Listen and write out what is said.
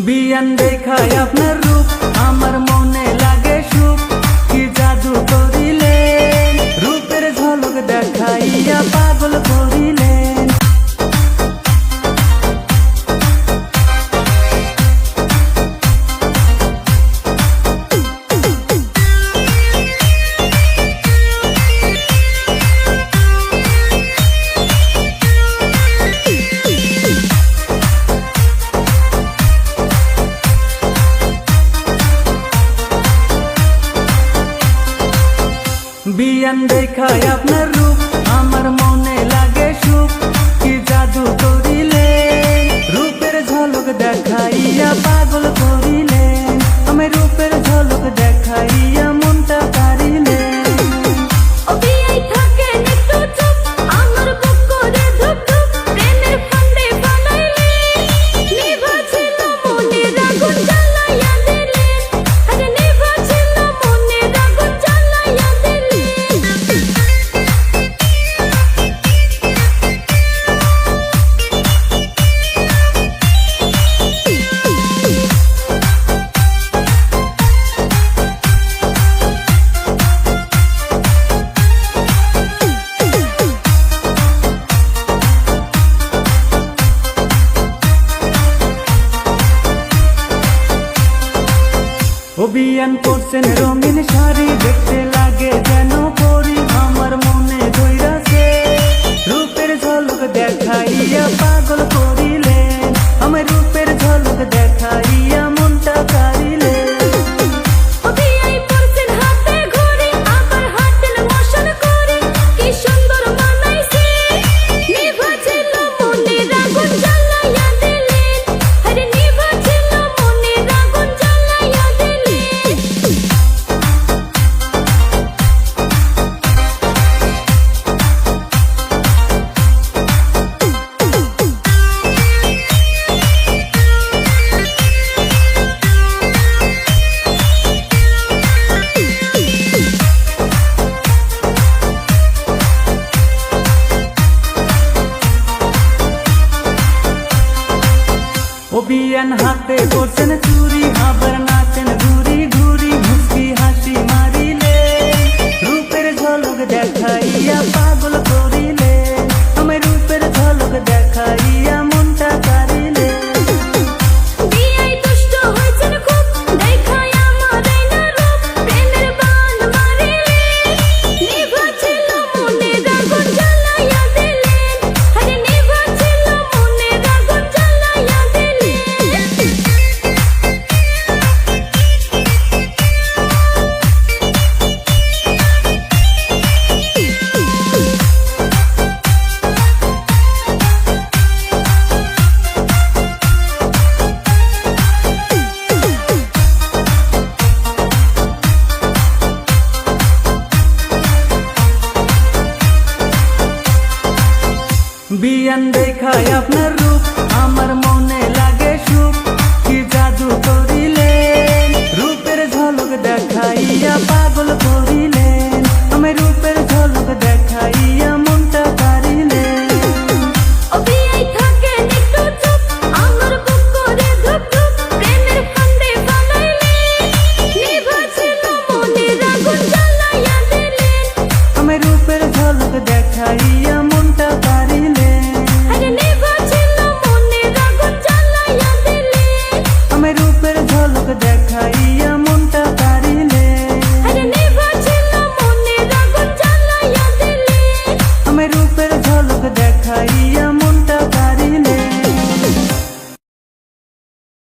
বিয়ান দেখায় আপনার রূপ আমার মনে লাগে সুখ কি জাদু করিলেন রূপের ঝলক দেখাইয়া পাগল করিলেন। বিয়ান দেখায় আপনার রূপ আমার মনে লাগে সুখ কি জাদু করিলেন রূপের ঝলক দেখাইয়া পাগল করিলেন আমি রূপের ঝলক দেখাইয়া মনটা কারিলেন। বিয়ান করছেন রঙিন শাড়ি দেখতে লাগে যেন পরি আমার মনে ধইরাছে রূপের ঝলক দেখাইয়া পাগল করিলেন আমার রূপের ঝলক দেখাইয়া মনটা কারিলেন। বিয়ান হাতে করছেন চুরি আবার নাচেন ঘুরি ঘুরি মুস্কি হাসি মারিলে রূপের ঝলক দেখাইয়া